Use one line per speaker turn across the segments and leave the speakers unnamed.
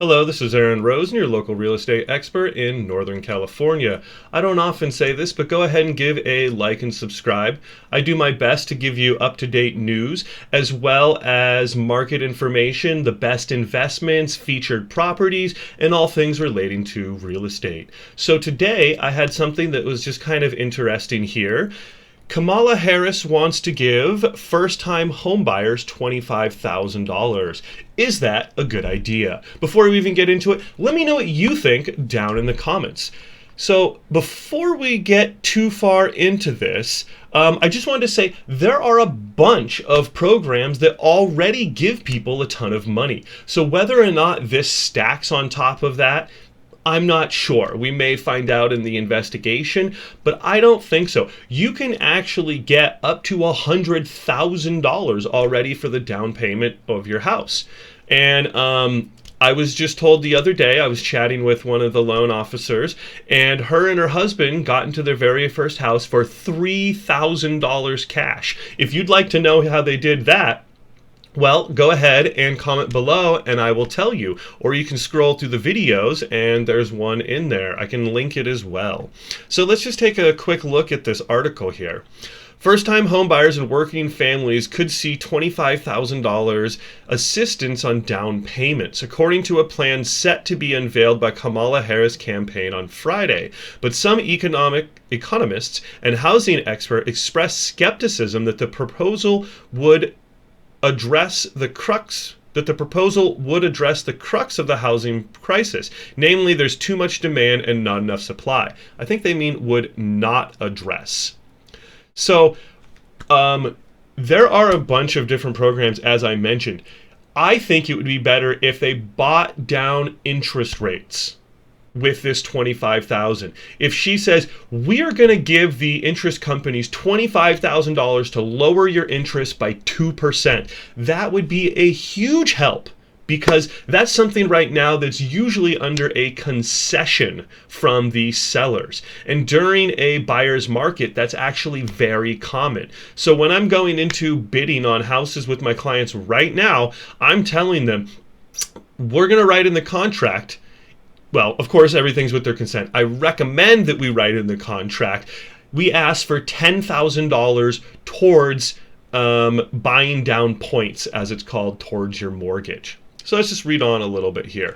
Hello, this is Rosen, your local real estate expert in Northern California. I don't often say this, but go ahead and give a like and subscribe. I do my best to give you up-to-date news, as well as market information, the best investments, featured properties, and all things relating to real estate. So today, I had something that was just kind of interesting here. Kamala Harris wants to give first-time homebuyers $25,000. Is that a good idea? Before we even get into it, let me know what you think down in the comments. So before we get too far into this, I just wanted to say there are a bunch of programs that already give people a ton of money. So whether or not this stacks on top of that, I'm not sure. We may find out in the investigation, but I don't think so. You can actually get up to $100,000 already for the down payment of your house. And I was just told the other day, I was chatting with one of the loan officers, and her husband got into their very first house for $3,000 cash. If you'd like to know how they did that, well, go ahead and comment below and I will tell you. Or you can scroll through the videos and there's one in there. I can link it as well. So let's just take a quick look at this article here. First-time homebuyers and working families could see $25,000 assistance on down payments, according to a plan set to be unveiled by Kamala Harris' campaign on Friday. But some economists and housing experts expressed skepticism that the proposal would address the crux of the housing crisis. Namely, there's too much demand and not enough supply. I think they mean would not address. So there are a bunch of different programs, as I mentioned. I think it would be better if they bought down interest rates with this $25,000. If she says, we are going to give the interest companies $25,000 to lower your interest by 2%, that would be a huge help, because that's something right now that's usually under a concession from the sellers. And during a buyer's market, that's actually very common. So when I'm going into bidding on houses with my clients right now, I'm telling them, we're going to write in the contract. Well, of course, everything's with their consent. I recommend that we write in the contract. We ask for $10,000 towards buying down points, as it's called, towards your mortgage. So let's just read on a little bit here.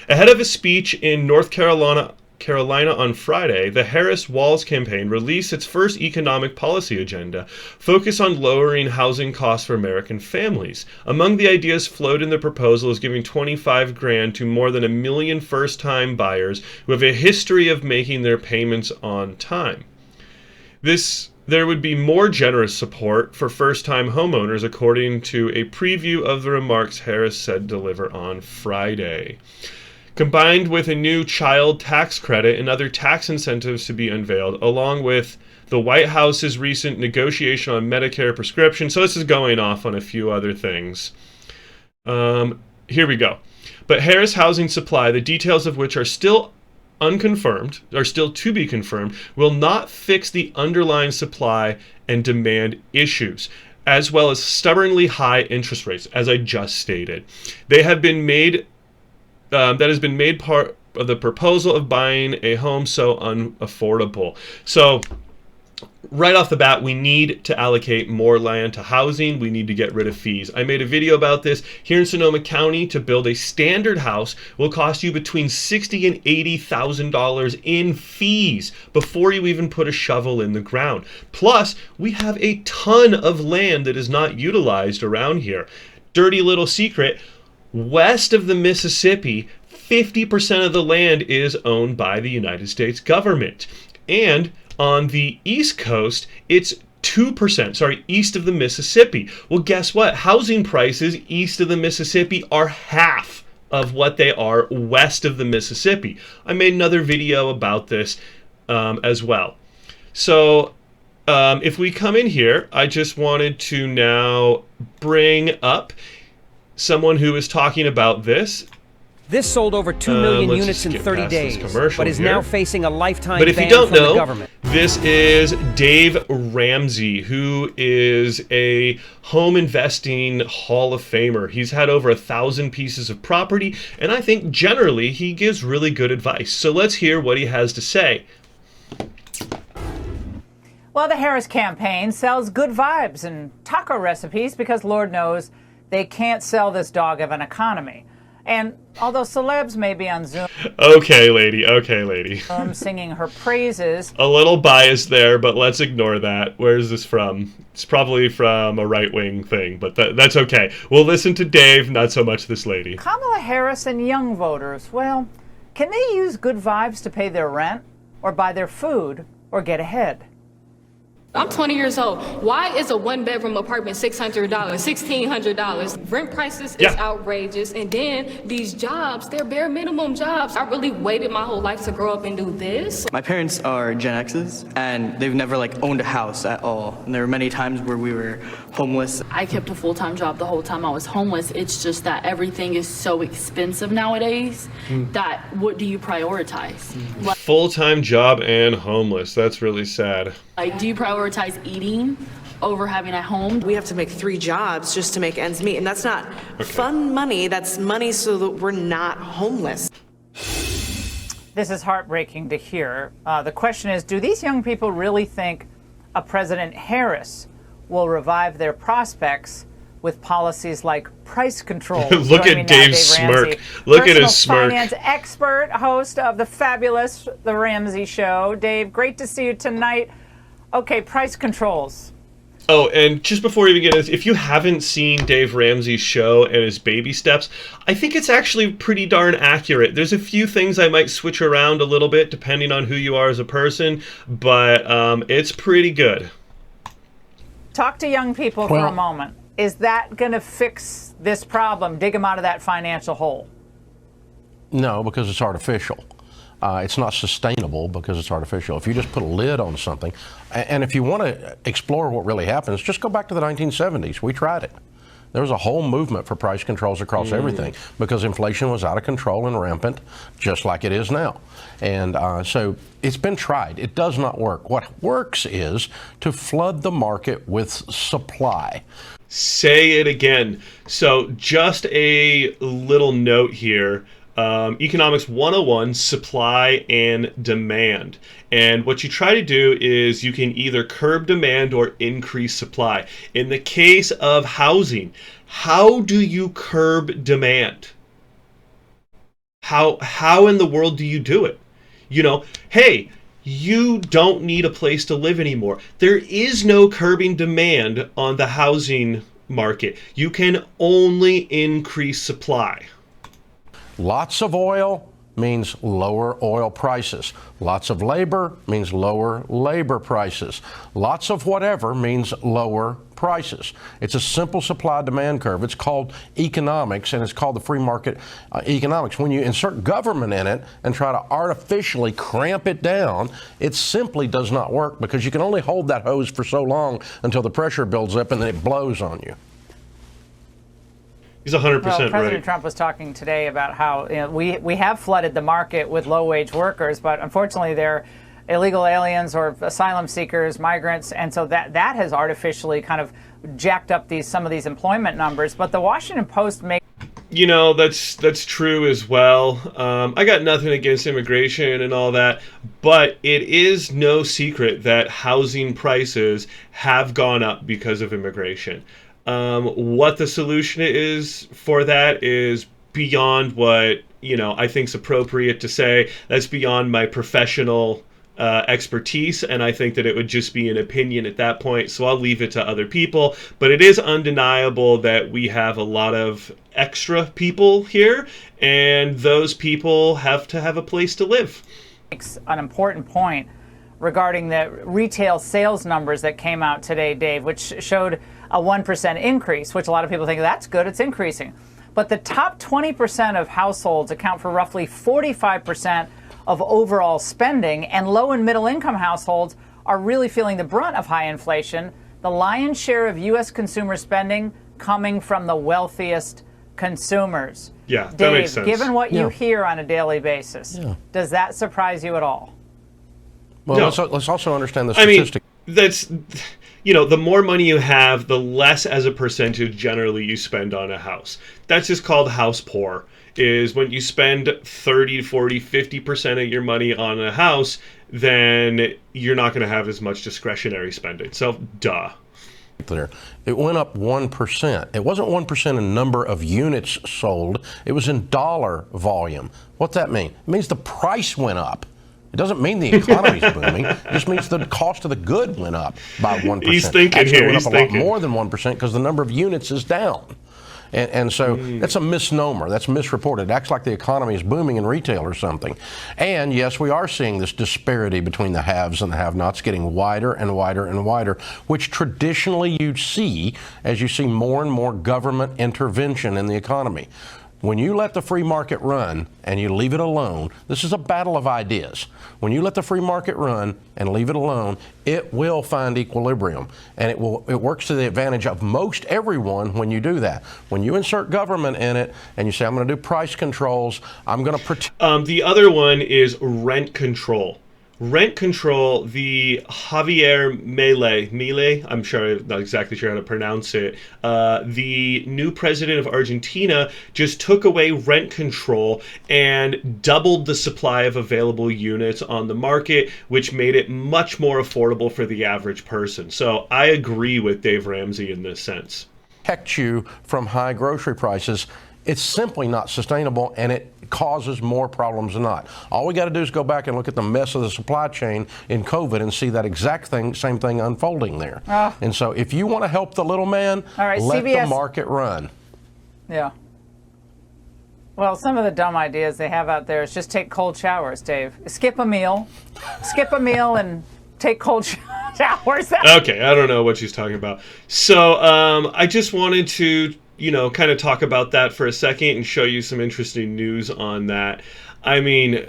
Ahead of a speech in North Carolina on Friday, the Harris-Walz campaign released its first economic policy agenda, focused on lowering housing costs for American families. Among the ideas floated in the proposal is giving $25,000 to more than 1 million first-time buyers who have a history of making their payments on time. There would be more generous support for first-time homeowners, according to a preview of the remarks Harris said deliver on Friday. Combined with a new child tax credit and other tax incentives to be unveiled, along with the White House's recent negotiation on Medicare prescription. So this is going off on a few other things. Here we go. But Harris housing supply, the details of which are still unconfirmed, are still to be confirmed, will not fix the underlying supply and demand issues, as well as stubbornly high interest rates, as I just stated. They have been made that has been made part of the proposal of buying a home so unaffordable. So right off the bat, we need to allocate more land to housing. We need to get rid of fees. I made a video about this. Here in Sonoma County, to build a standard house will cost you between $60,000 and $80,000 in fees before you even put a shovel in the ground. Plus, we have a ton of land that is not utilized around here. Dirty little secret: west of the Mississippi, 50% of the land is owned by the United States government. And on the East Coast, it's 2%, east of the Mississippi. Well, guess what? Housing prices east of the Mississippi are half of what they are west of the Mississippi. I made another video about this as well. So if we come in here, I just wanted to now bring up someone who is talking about this.
This sold over 2 million
Let's
units
just
in
skip
30
past this
days,
commercial
but is
here.
now facing a lifetime
But if you
ban
don't
from the
know,
government.
this is Dave Ramsey, who is a home investing Hall of Famer. He's had over 1,000 pieces of property, and I think generally he gives really good advice. So let's hear what he has to say.
Well, the Harris campaign sells good vibes and taco recipes because Lord knows they can't sell this dog of an economy. And although celebs may be on Zoom
Okay, lady. Okay, lady.
singing her praises,
A little biased there, but let's ignore that. Where is this from? It's probably from a right-wing thing, but that's okay. We'll listen to Dave, not so much this lady.
Kamala Harris and young voters, well, can they use good vibes to pay their rent or buy their food or get ahead?
I'm 20 years old. Why is a one-bedroom apartment $600, $1,600? Rent prices is outrageous. And then these jobs, they're bare minimum jobs. I really waited my whole life to grow up and do this.
My parents are Gen X's, and they've never owned a house at all. And there were many times where we were homeless.
I kept a full-time job the whole time I was homeless. It's just that everything is so expensive nowadays that what do you prioritize?
Full-time job and homeless. That's really sad.
Do you prioritize eating over having a home?
We have to make 3 jobs just to make ends meet, and that's not fun money. That's money so that we're not homeless.
This is heartbreaking to hear. The question is, do these young people really think a President Harris will revive their prospects with policies like price controls?
Look at Dave's smirk. Look at his smirk.
Personal finance expert, host of the fabulous The Ramsey Show. Dave, great to see you tonight. Okay, price controls.
Oh, and just before we even get into this, if you haven't seen Dave Ramsey's show and his baby steps, I think it's actually pretty darn accurate. There's a few things I might switch around a little bit depending on who you are as a person, but it's pretty good.
Talk to young people for a moment. Is that going to fix this problem, dig them out of that financial hole?
No, because it's artificial. It's not sustainable because it's artificial. If you just put a lid on something, and if you want to explore what really happens, just go back to the 1970s. We tried it. There was a whole movement for price controls across everything because inflation was out of control and rampant, just like it is now. And so it's been tried. It does not work. What works is to flood the market with supply.
Say it again. So just a little note here. Economics 101, supply and demand. And what you try to do is you can either curb demand or increase supply. In the case of housing, how do you curb demand? How in the world do you do it? You know, hey, you don't need a place to live anymore. There is no curbing demand on the housing market. You can only increase supply.
Lots of oil means lower oil prices. Lots of labor means lower labor prices. Lots of whatever means lower prices. It's a simple supply-demand curve. It's called economics, and it's called the free market economics. When you insert government in it and try to artificially cramp it down, it simply does not work because you can only hold that hose for so long until the pressure builds up and then it blows on you.
He's 100% right.
President Trump was talking today about how we have flooded the market with low-wage workers, but unfortunately they're illegal aliens or asylum seekers, migrants, and so that has artificially kind of jacked up some of these employment numbers. But the Washington Post makes
that's true as well. I got nothing against immigration and all that, but it is no secret that housing prices have gone up because of immigration. What the solution is for that is beyond what, I think is appropriate to say. That's beyond my professional expertise, and I think that it would just be an opinion at that point, so I'll leave it to other people. But it is undeniable that we have a lot of extra people here, and those people have to have a place to live.
Makes an important point regarding the retail sales numbers that came out today, Dave, which showed a 1% increase, which a lot of people think that's good, it's increasing. But the top 20% of households account for roughly 45% of overall spending, and low and middle income households are really feeling the brunt of high inflation. The lion's share of U.S. consumer spending coming from the wealthiest consumers.
Yeah, that
Dave,
makes sense.
given what you
Yeah.
hear on a daily basis, does that surprise you at all?
Well,
No.
let's also understand the
I mean,
statistic.
that's, you know, the more money you have, the less as a percentage generally you spend on a house. That's just called house poor, is when you spend 30, 40, 50% of your money on a house, then you're not going to have as much discretionary spending. So, duh.
There. It went up 1%. It wasn't 1% in number of units sold. It was in dollar volume. What's that mean? It means the price went up. It doesn't mean the economy's booming. It just means the cost of the good went up by 1%.
He's thinking
Actually,
here.
it went
He's
up
thinking.
a lot more than 1% because the number of units is down. And so that's a misnomer. That's misreported. It acts like the economy is booming in retail or something. And yes, we are seeing this disparity between the haves and the have-nots getting wider and wider and wider, which traditionally you see as you see more and more government intervention in the economy. When you let the free market run and you leave it alone, this is a battle of ideas. When you let the free market run and leave it alone, it will find equilibrium, and it works to the advantage of most everyone when you do that. When you insert government in it and you say, I'm going to do price controls, I'm going to protect.
The other one is rent control. Rent control, the Javier Milei, I'm sure, not exactly sure how to pronounce it, the new president of Argentina just took away rent control and doubled the supply of available units on the market, which made it much more affordable for the average person. So I agree with Dave Ramsey in this sense.
Protect you from high grocery prices. It's simply not sustainable, and it causes more problems than not. All we got to do is go back and look at the mess of the supply chain in COVID and see that exact same thing unfolding there. And so if you want to help the little man,
All right,
let
CBS
the market run.
Yeah. Well, some of the dumb ideas they have out there is just take cold showers, Dave. Skip a meal and take cold showers.
Okay, I don't know what she's talking about. So I just wanted to kind of talk about that for a second and show you some interesting news on that. I mean,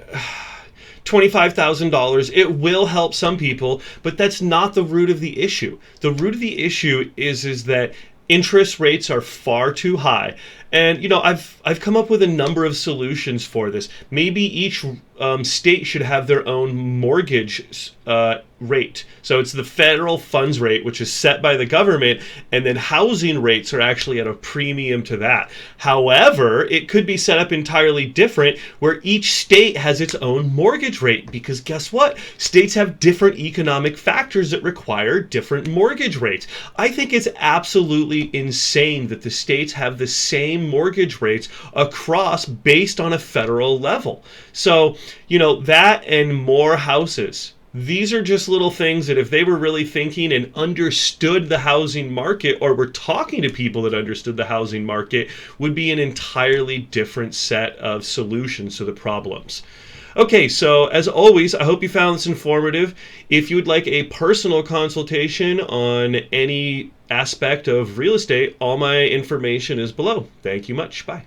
$25,000, it will help some people, but that's not the root of the issue. The root of the issue is that interest rates are far too high. And, I've come up with a number of solutions for this. Maybe each state should have their own mortgage rate. So it's the federal funds rate, which is set by the government, and then housing rates are actually at a premium to that. However, it could be set up entirely different, where each state has its own mortgage rate, because guess what? States have different economic factors that require different mortgage rates. I think it's absolutely insane that the states have the same mortgage rates across based on a federal level. So, that and more houses. These are just little things that if they were really thinking and understood the housing market, or were talking to people that understood the housing market, would be an entirely different set of solutions to the problems. Okay, so as always, I hope you found this informative. If you would like a personal consultation on any aspect of real estate, all my information is below. Thank you much. Bye.